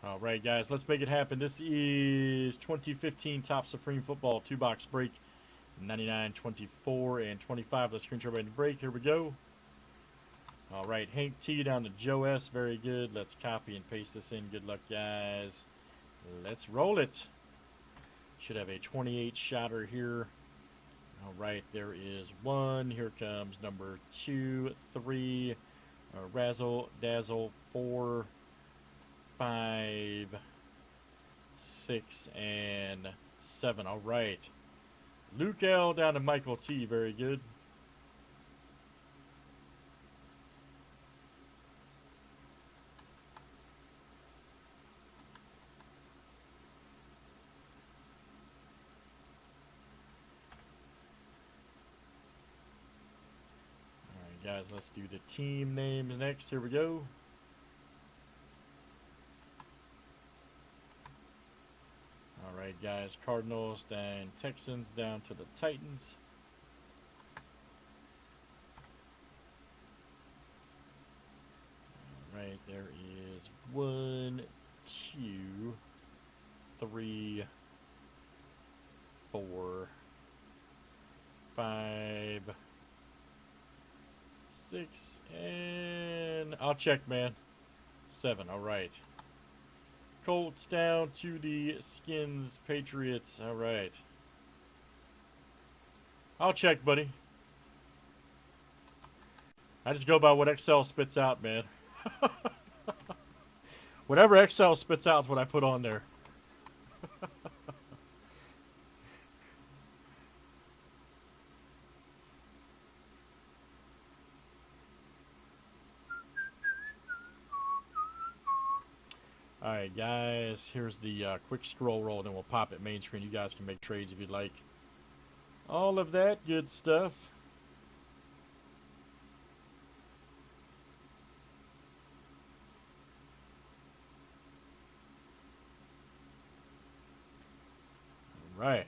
All right, guys, let's make it happen. This is 2015 Top Supreme Football 2-box break. 99, 24, and 25. Let's screen share by the break. Here we go. All right, Hank T down to Joe S. Very good. Let's copy and paste this in. Good luck, guys. Let's roll it. Should have a 28 shotter here. All right, there is one. Here comes number 2, 3, Razzle Dazzle, 4, 5, 6, and 7. All right. Luke L down to Michael T. Very good. All right, guys, let's do the team names next. Here we go. All right, guys, Cardinals, then Texans down to the Titans. All right, there is 1, 2, 3, 4, 5, 6, and I'll check, man. 7. All right. Colts down to the Skins, Patriots. All right. I'll check, buddy. I just go by what Excel spits out, man. Whatever Excel spits out is what I put on there. All right, guys, here's the quick scroll roll, then we'll pop it main screen. You guys can make trades if you'd like. All of that good stuff. All right.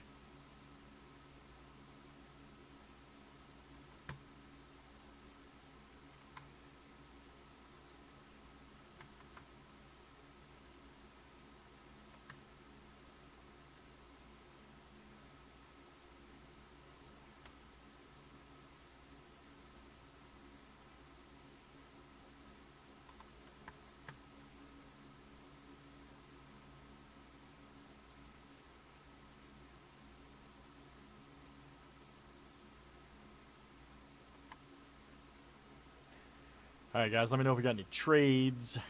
All right, guys, let me know if we got any trades.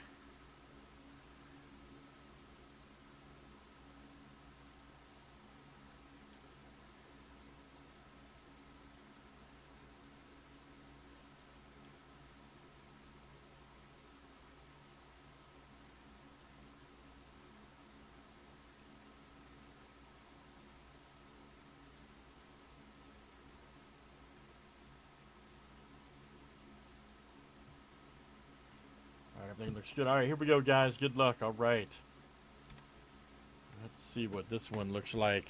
All right, everything looks good. All right, here we go, guys. Good luck. All right. Let's see what this one looks like.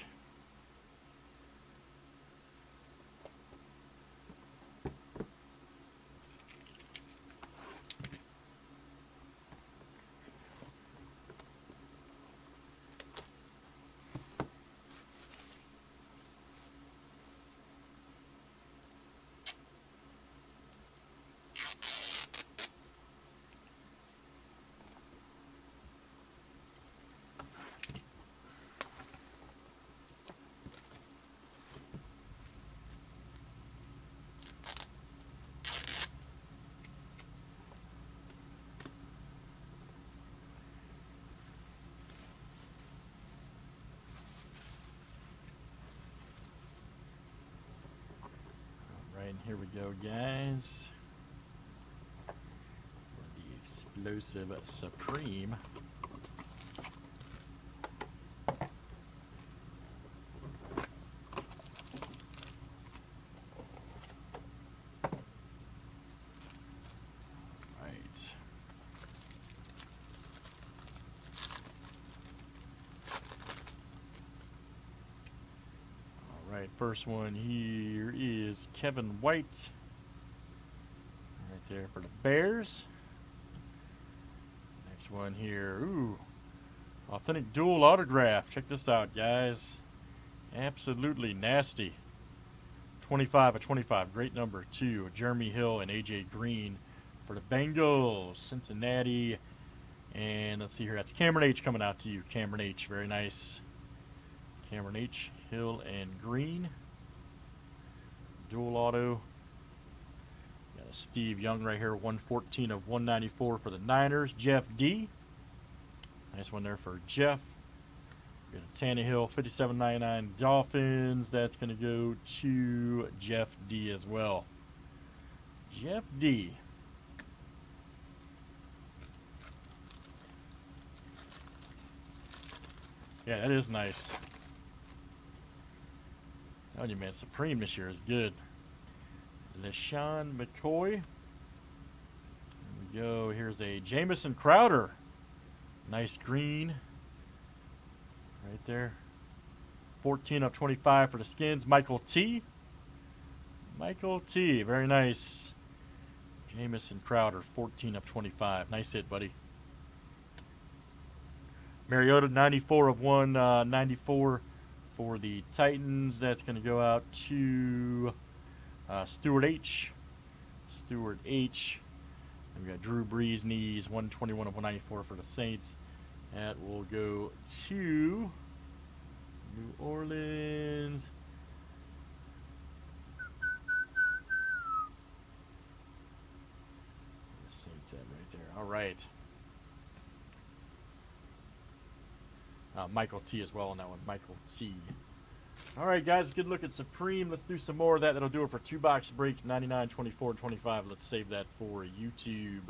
All right, here we go, guys. For the explosive Supreme. Right. All right, first one here is Kevin White. Right there for the Bears. Next one here, ooh, Authentic dual autograph. Check this out, guys. Absolutely nasty. 25 of 25. Great number, too. Jeremy Hill and A.J. Green for the Bengals. Cincinnati. And let's see here. That's Cameron H. coming out to you. Cameron H. Very nice. Cameron H. Hill and Green. Dual auto. Got a Steve Young right here. 114 of 194 for the Niners. Jeff D. Nice one there for Jeff. Got a Tannehill, 57.99 Dolphins. That's going to go to Jeff D as well. Jeff D. Yeah, that is nice. Oh, you man, Supreme this year is good. LeSean McCoy. Here we go. Here's a Jamison Crowder. Nice green. Right there. 14 of 25 for the Skins. Michael T. Michael T. Very nice. Jamison Crowder, 14 of 25. Nice hit, buddy. Mariota, 94 of 194 for the Titans. That's going to go out to Stuart H. Stuart H. And we got Drew Brees knees, 121 of 194 for the Saints. That will go to New Orleans. The Saints at right there. All right. Michael T as well on that one. Michael T. All right, guys. Good look at Supreme. Let's do some more of that. That'll do it for 2-box break 99, 24, 25. Let's save that for YouTube.